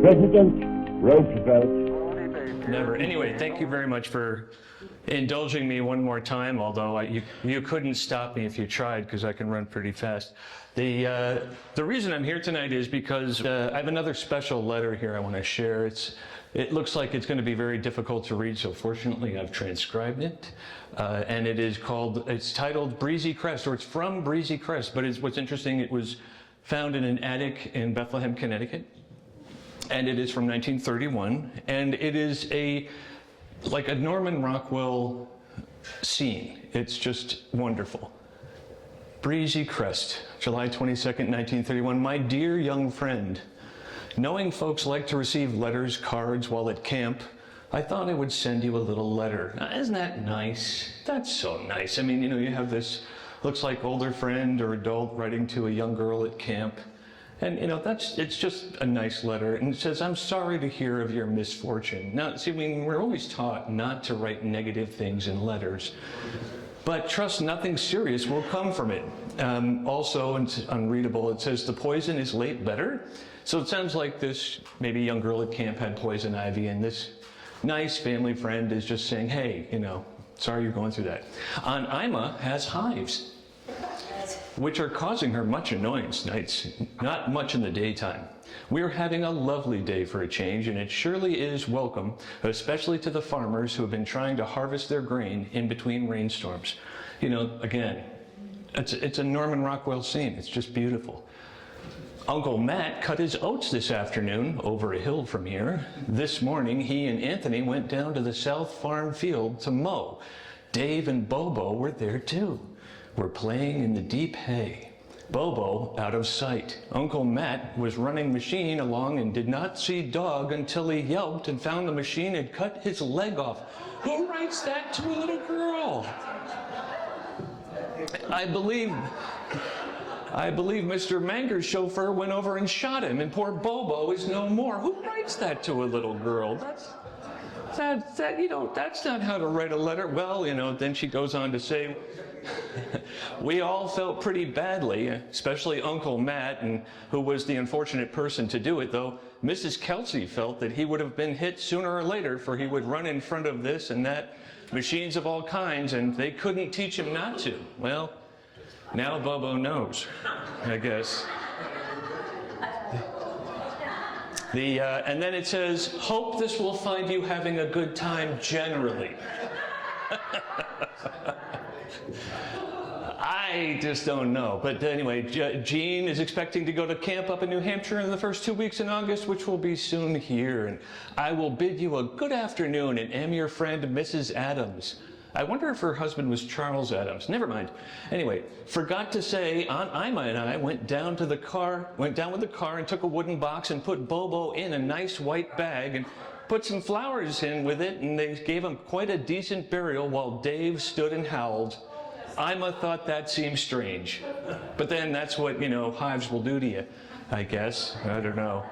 President Roosevelt. Never. Anyway, thank you very much for indulging me one more time, although you couldn't stop me if you tried, because I can run pretty fast. The reason I'm here tonight is because I have another special letter here I want to share. It looks like it's going to be very difficult to read, so fortunately I've transcribed it. And it's titled Breezy Crest, or it's from Breezy Crest, but what's interesting, it was found in an attic in Bethlehem, Connecticut. And it is from 1931, and it is like a Norman Rockwell scene. It's just wonderful. Breezy Crest, July 22nd, 1931. My dear young friend, knowing folks like to receive letters, cards while at camp, I thought I would send you a little letter. Now, isn't that nice? That's so nice. I mean, you have this, looks like older friend or adult writing to a young girl at camp. And, it's just a nice letter. And it says, I'm sorry to hear of your misfortune. Now, see, we're always taught not to write negative things in letters. But trust nothing serious will come from it. Also, it's unreadable, it says, the poison is late better. So it sounds like this maybe young girl at camp had poison ivy, and this nice family friend is just saying, hey, sorry you're going through that. Aunt Ima has hives, which are causing her much annoyance nights, not much in the daytime. We're having a lovely day for a change, and it surely is welcome, especially to the farmers who have been trying to harvest their grain in between rainstorms. Again, it's a Norman Rockwell scene. It's just beautiful. Uncle Matt cut his oats this afternoon over a hill from here. This morning, he and Anthony went down to the South Farm field to mow. Dave and Bobo were there too. We're playing in the deep hay. Bobo out of sight. Uncle Matt was running machine along and did not see dog until he yelped and found the machine had cut his leg off. Who writes that to a little girl? I believe Mr. Manger's chauffeur went over and shot him, and poor Bobo is no more. Who writes that to a little girl? That's not how to write a letter. Well, then she goes on to say, we all felt pretty badly, especially Uncle Matt, and who was the unfortunate person to do it, though Mrs. Kelsey felt that he would have been hit sooner or later, for he would run in front of this and that, machines of all kinds, and they couldn't teach him not to. Well, now Bobo knows, I guess. And then it says, hope this will find you having a good time generally. I just don't know. But anyway, Jean is expecting to go to camp up in New Hampshire in the first 2 weeks in August, which will be soon here. And I will bid you a good afternoon and am your friend, Mrs. Adams. I wonder if her husband was Charles Adams. Never mind. Anyway, forgot to say, Aunt Ima and I went down with the car and took a wooden box and put Bobo in a nice white bag and put some flowers in with it, and they gave him quite a decent burial while Dave stood and howled. Ima thought that seemed strange. But then that's what, hives will do to you, I guess. I don't know.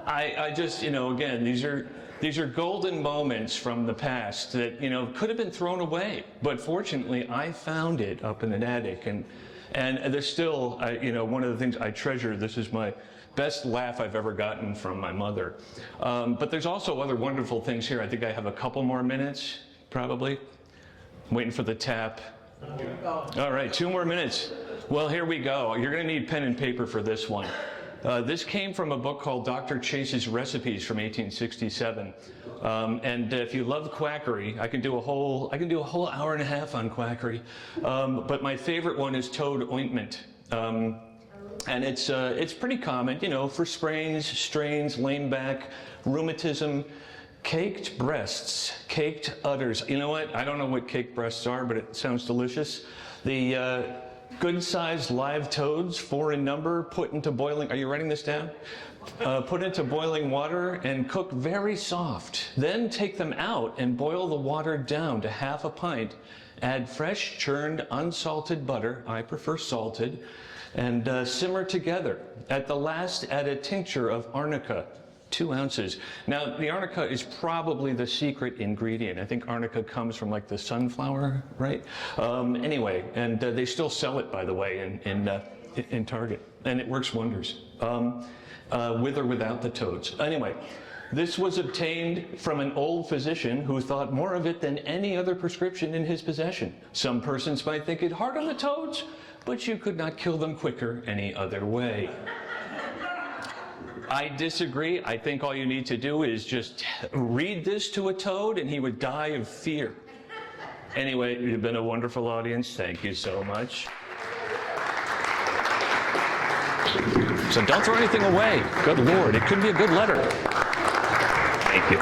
I just, again, these are golden moments from the past that, could have been thrown away. But fortunately, I found it up in an attic. And there's still, one of the things I treasure, this is my best laugh I've ever gotten from my mother. But there's also other wonderful things here. I think I have a couple more minutes, probably. I'm waiting for the tap. All right, 2 more minutes. Well, here we go. You're going to need pen and paper for this one. This came from a book called Dr. Chase's Recipes from 1867. And if you love quackery, I can do a whole hour and a half on quackery. But my favorite one is Toad Ointment. And it's pretty common, for sprains, strains, lame back, rheumatism, caked breasts, caked udders. You know what? I don't know what caked breasts are, but it sounds delicious. The good-sized live toads, 4 in number, put into boiling. Are you writing this down? Put into boiling water and cook very soft. Then take them out and boil the water down to half a pint. Add fresh churned unsalted butter. I prefer salted. And simmer together. At the last, add a tincture of arnica, 2 ounces. Now, the arnica is probably the secret ingredient. I think arnica comes from like the sunflower, right? Anyway, and they still sell it, by the way, in in Target, and it works wonders, with or without the toads. Anyway, this was obtained from an old physician who thought more of it than any other prescription in his possession. Some persons might think it hard on the toads, but you could not kill them quicker any other way. I disagree. I think all you need to do is just read this to a toad and he would die of fear. Anyway, you've been a wonderful audience. Thank you so much. So don't throw anything away. Good Lord, it could be a good letter. Thank you.